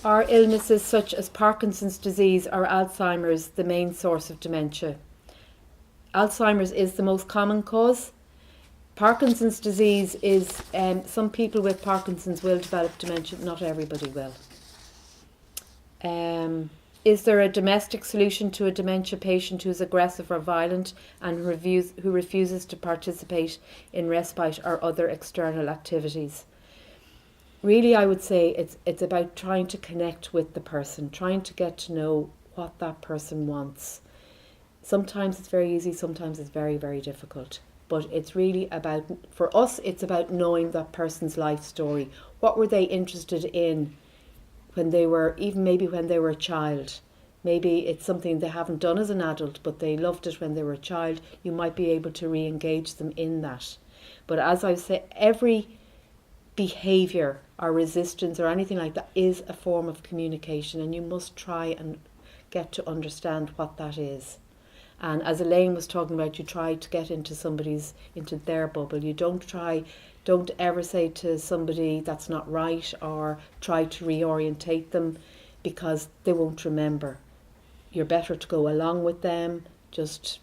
Are illnesses such as Parkinson's disease or Alzheimer's the main source of dementia? Alzheimer's is the most common cause. Parkinson's disease is, some people with Parkinson's will develop dementia, not everybody will. Is there a domestic solution to a dementia patient who is aggressive or violent and who refuses to participate in respite or other external activities? Really, I would say it's about trying to connect with the person, trying to get to know what that person wants. Sometimes it's very easy, sometimes it's very, very difficult. But it's really about, for us, it's about knowing that person's life story. What were they interested in when they were, even maybe when they were a child? Maybe it's something they haven't done as an adult, but they loved it when they were a child. You might be able to re-engage them in that. But as I say, every behaviour or resistance or anything like that is a form of communication, and you must try and get to understand what that is. And as Elaine was talking about, you try to get into their bubble. You don't ever say to somebody that's not right or try to reorientate them, because they won't remember. You're better to go along with them, just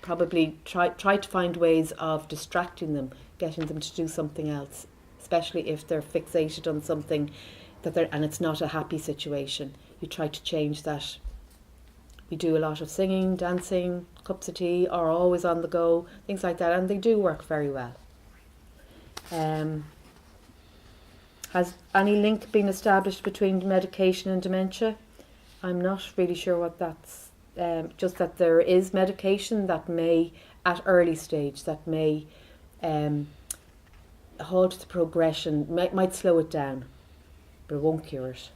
probably try to find ways of distracting them, getting them to do something else, especially if they're fixated on something and it's not a happy situation. You try to change that. We do a lot of singing, dancing, cups of tea, or always on the go, things like that, and they do work very well. Has any link been established between medication and dementia? I'm not really sure what that's, just that there is medication that may, at early stage, that may halt the progression, might slow it down, but it won't cure it.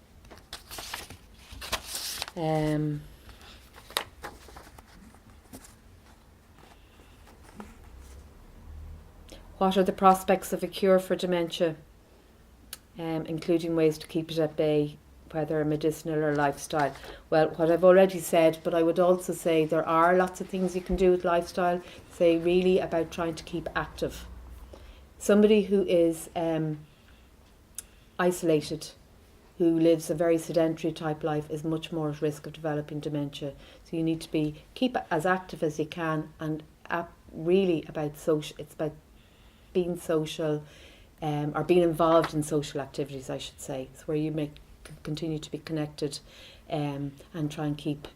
What are the prospects of a cure for dementia, including ways to keep it at bay, whether medicinal or lifestyle? Well, what I've already said, but I would also say there are lots of things you can do with lifestyle. Say really about trying to keep active. Somebody who is isolated, who lives a very sedentary type life is much more at risk of developing dementia. So you need to keep as active as you can, and really about social. It's about being social, or being involved in social activities, I should say. It's where you continue to be connected, and try and keep,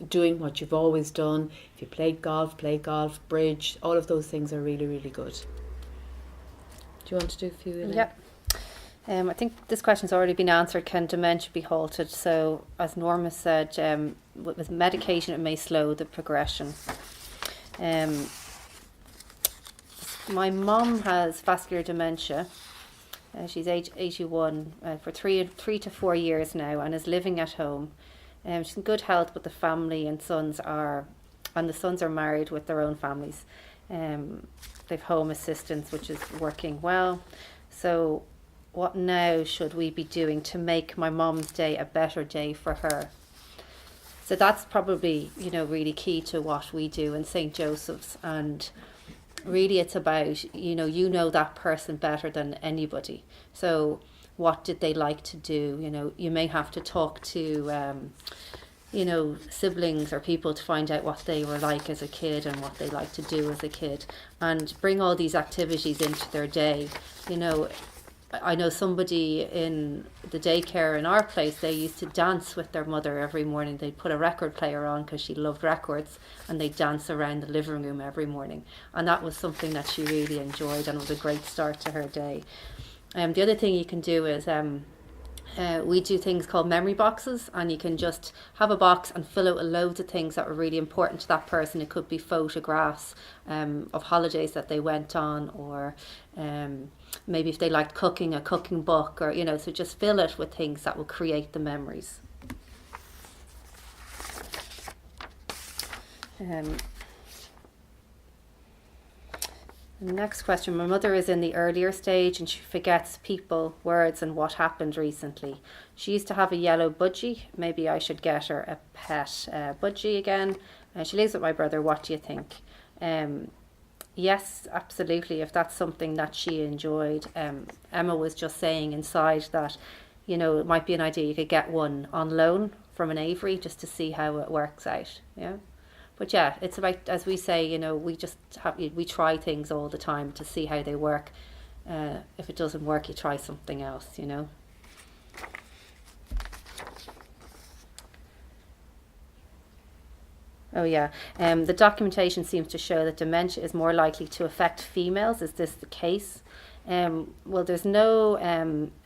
doing what you've always done. If you play golf, bridge, all of those things are really, really good. Do you want to do a few? Elaine? Yep. I think this question's already been answered. Can dementia be halted? So, as Norma said, with medication it may slow the progression. My mum has vascular dementia. She's age 81 for 3 to 4 years now, and is living at home. She's in good health, but the family and the sons are married with their own families. They've home assistants, which is working well. So what now should we be doing to make my mum's day a better day for her? So that's probably, really key to what we do in St. Joseph's. And really it's about, that person better than anybody. So what did they like to do? You may have to talk to, siblings or people to find out what they were like as a kid and what they like to do as a kid, and bring all these activities into their day. I know somebody in the daycare in our place, they used to dance with their mother every morning. They'd put a record player on because she loved records, and they'd dance around the living room every morning. And that was something that she really enjoyed, and it was a great start to her day. The other thing you can do is we do things called memory boxes, and you can just have a box and fill out loads of things that were really important to that person. It could be photographs of holidays that they went on, or maybe if they liked cooking, a cooking book, or so just fill it with things that will create the memories. Next question. My mother is in the earlier stage and she forgets people, words and what happened recently. She used to have a yellow budgie. Maybe I should get her a pet budgie again. She lives with my brother. What do you think? Yes, absolutely, if that's something that she enjoyed. Emma was just saying inside that, it might be an idea you could get one on loan from an Avery just to see how it works out. Yeah. But yeah, it's about, as we say, we try things all the time to see how they work. If it doesn't work, you try something else, Oh yeah, the documentation seems to show that dementia is more likely to affect females. Is this the case? Well, there's no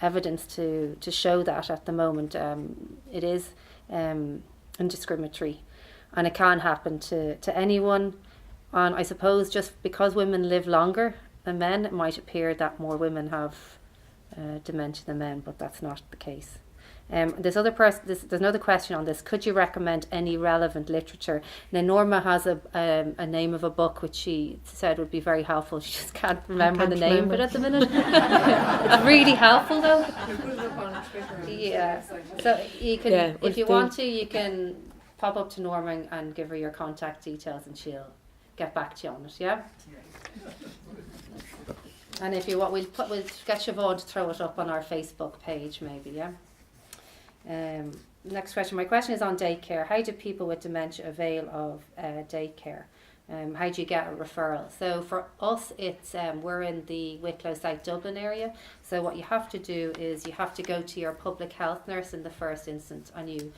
evidence to show that at the moment. It is indiscriminatory. And it can happen to anyone. And I suppose just because women live longer than men, it might appear that more women have dementia than men, but that's not the case. There's another question on this. Could you recommend any relevant literature? Now, Norma has a name of a book which she said would be very helpful. She just can't remember the name of it at the minute. It's really helpful though. Yeah. So you can, if you want to, you can pop up to Norma and give her your contact details and she'll get back to you on it, yeah? And if you want, we'll get Siobhan to throw it up on our Facebook page maybe, yeah? Next question. My question is on daycare. How do people with dementia avail of daycare? How do you get a referral? So for us, it's we're in the Wicklow South Dublin area. So what you have to do is you have to go to your public health nurse in the first instance, and you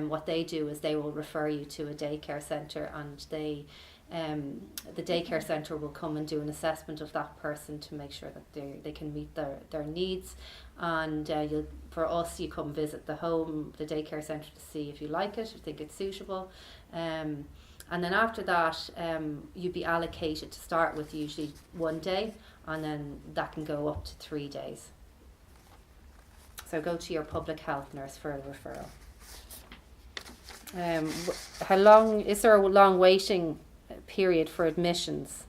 what they do is they will refer you to a daycare centre, and the daycare centre will come and do an assessment of that person to make sure that they can meet their needs. And for us, you come visit the daycare centre to see if you like it, if you think it's suitable. And then after that, you'd be allocated to start with usually 1 day, and then that can go up to 3 days. So go to your public health nurse for a referral. How long is there a long waiting period for admissions?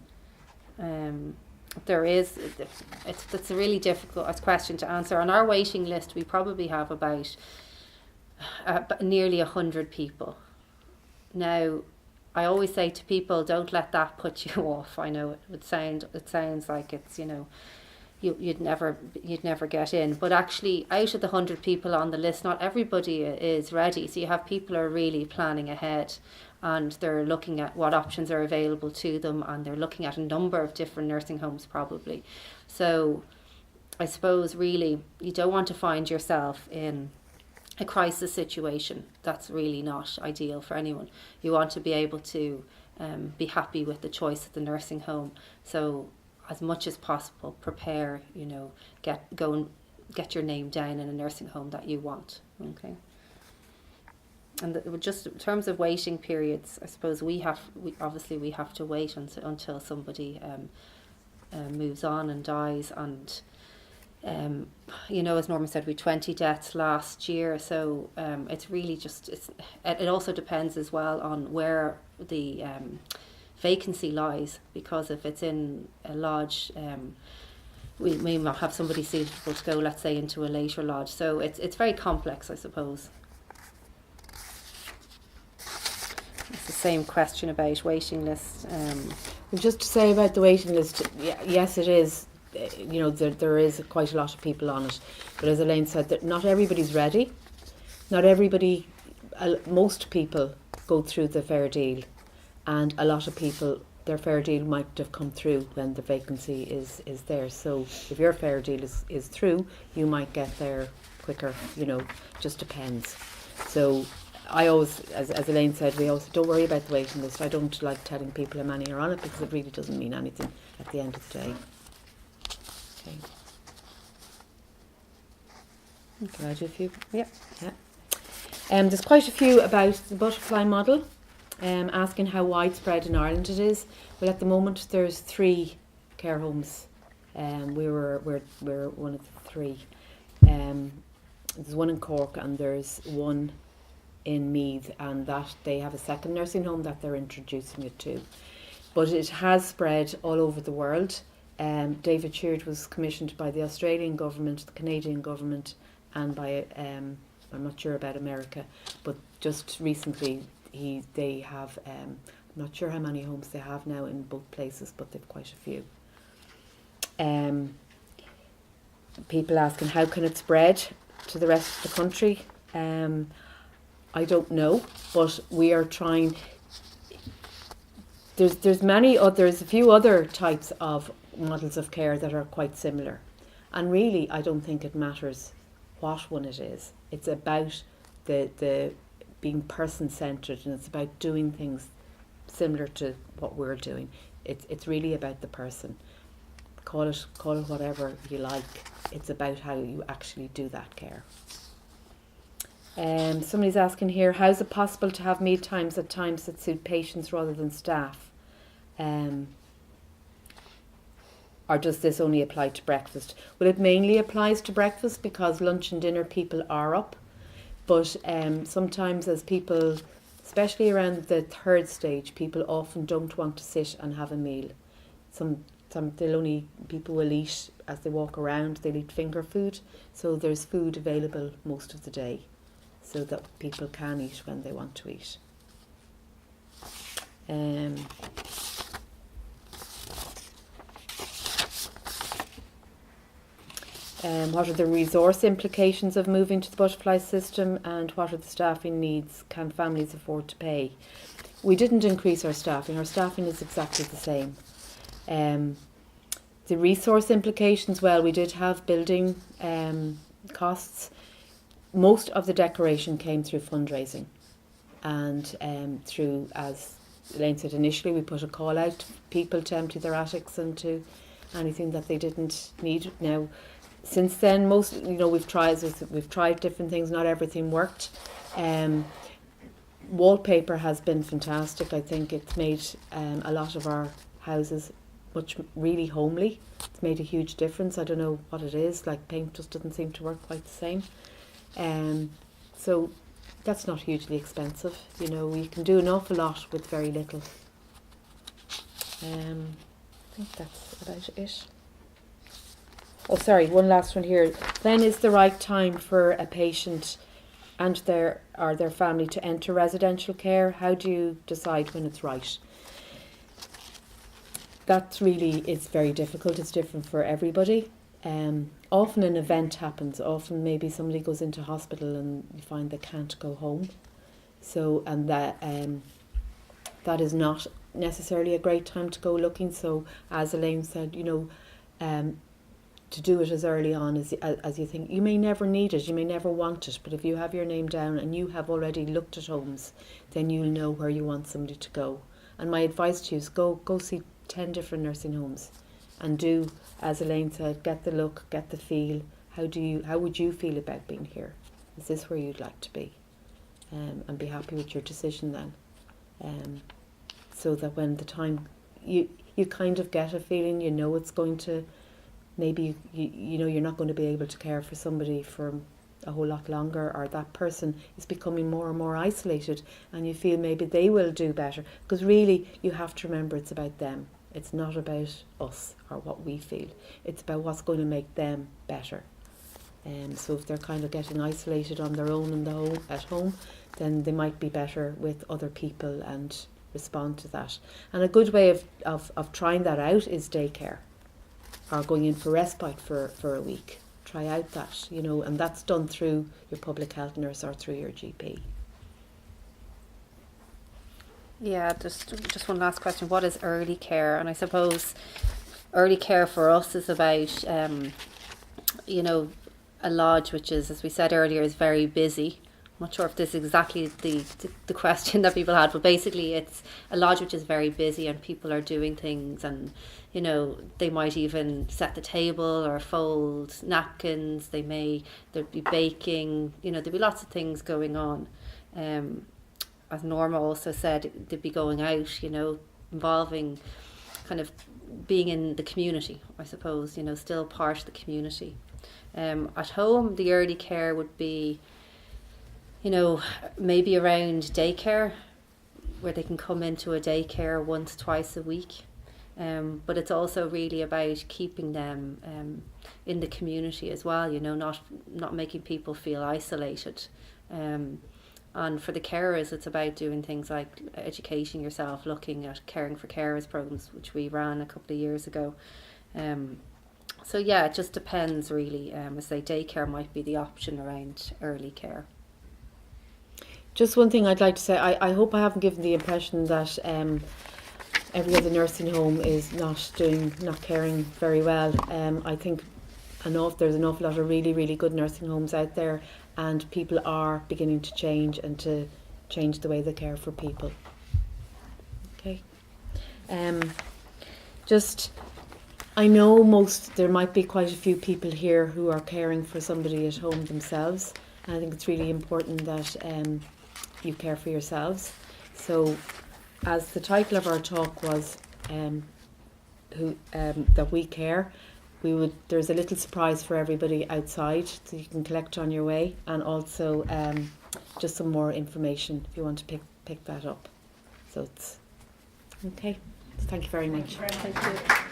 There is. It's a really difficult question to answer. On our waiting list, we probably have about nearly 100 people. Now, I always say to people, don't let that put you off. I know it sounds like it's, you'd never get in. But actually, out of the 100 people on the list, not everybody is ready. So you have people who are really planning ahead, and they're looking at what options are available to them, and they're looking at a number of different nursing homes probably. So I suppose really you don't want to find yourself in a crisis situation. That's really not ideal for anyone. You want to be able to be happy with the choice of the nursing home. So as much as possible, prepare, go and get your name down in a nursing home that you want. Okay. And just in terms of waiting periods, I suppose we have to wait until somebody moves on and dies. And as Norman said, we had 20 deaths last year. So it's really it also depends as well on where the vacancy lies, because if it's in a lodge, we may not have somebody suitable to go, let's say, into a later lodge. So it's very complex, I suppose. It's the same question about waiting list. Just to say about the waiting list, yes, it is. There is quite a lot of people on it, but as Elaine said, that not everybody's ready. Not everybody. Most people go through the fair deal, and a lot of people, their fair deal might have come through when the vacancy is there. So if your fair deal is through, you might get there quicker. Just depends. So I always, as Elaine said, we always don't worry about the waiting list. I don't like telling people how many are on it, because it really doesn't mean anything at the end of the day. Okay. Can I do a few? Yeah. There's quite a few about the butterfly model, asking how widespread in Ireland it is. Well, at the moment there's 3 care homes. We're one of the 3. There's one in Cork and there's one in Meath, and that they have a second nursing home that they're introducing it to. But it has spread all over the world. David Sheard was commissioned by the Australian government, the Canadian government, and by I'm not sure about America, but just recently they have I'm not sure how many homes they have now in both places, but they've quite a few. People asking how can it spread to the rest of the country. I don't know, but we are trying. There's a few other types of models of care that are quite similar, and really I don't think it matters what one it is. It's about the being person-centred, and it's about doing things similar to what we're doing. It's really about the person. Call it whatever you like. It's about how you actually do that care. Somebody's asking here, how is it possible to have meal times at times that suit patients rather than staff? Or does this only apply to breakfast? Well, it mainly applies to breakfast because lunch and dinner people are up. But sometimes as people, especially around the 3rd stage, people often don't want to sit and have a meal. People will eat as they walk around, they'll eat finger food. So there's food available most of the day so that people can eat when they want to eat. What are the resource implications of moving to the butterfly system, and what are the staffing needs? Can families afford to pay? We didn't increase our staffing. Our staffing is exactly the same. The resource implications, well, we did have building costs. Most of the decoration came through fundraising, and through, as Elaine said initially, we put a call out to people to empty their attics and to anything that they didn't need. Now, since then, we've tried different things. Not everything worked. Wallpaper has been fantastic. I think it's made a lot of our houses really homely. It's made a huge difference. I don't know what it is. Like, paint just doesn't seem to work quite the same. So that's not hugely expensive. We can do an awful lot with very little. I think that's about it. Oh, sorry, one last one here. When is the right time for a patient and their family to enter residential care? How do you decide when it's right? That really is very difficult. It's different for everybody. Often an event happens. Often maybe somebody goes into hospital and you find they can't go home. So, and that is not necessarily a great time to go looking. So, as Elaine said, to do it as early on as you think. You may never need it, you may never want it, but if you have your name down and you have already looked at homes, then you'll know where you want somebody to go. And my advice to you is go see 10 different nursing homes and do, as Elaine said, get the look, get the feel. How would you feel about being here? Is this where you'd like to be? And be happy with your decision then. So that when the time, you kind of get a feeling, it's going to, maybe you're not going to be able to care for somebody for a whole lot longer, or that person is becoming more and more isolated, and you feel maybe they will do better. Because really, you have to remember it's about them. It's not about us or what we feel. It's about what's going to make them better. So if they're kind of getting isolated on their own at home, then they might be better with other people and respond to that. And a good way of trying that out is daycare, or going in for respite for a week. Try out that, and that's done through your public health nurse or through your GP. Yeah, just one last question. What is early care? And I suppose early care for us is about, a lodge which is, as we said earlier, is very busy. I'm not sure if this is exactly the question that people had, but basically it's a lodge which is very busy and people are doing things, and they might even set the table or fold napkins. There'd be baking, there'd be lots of things going on. As Norma also said, they'd be going out, involving kind of being in the community, I suppose, still part of the community. At home, the early care would be, maybe around daycare, where they can come into a daycare once, twice a week. But it's also really about keeping them in the community as well, not making people feel isolated. And for the carers, it's about doing things like educating yourself, looking at caring for carers programs, which we ran a couple of years ago. So yeah, it just depends really. I say daycare might be the option around early care. Just one thing I'd like to say, I hope I haven't given the impression that every other nursing home is not caring very well. I think there's an awful lot of really, really good nursing homes out there, and people are beginning to change and to change the way they care for people. Okay. I know there might be quite a few people here who are caring for somebody at home themselves, and I think it's really important that you care for yourselves. So, as the title of our talk was, that we care, there's a little surprise for everybody outside, so you can collect on your way, and also just some more information if you want to pick that up. So it's okay. Thank you very much. Thank you.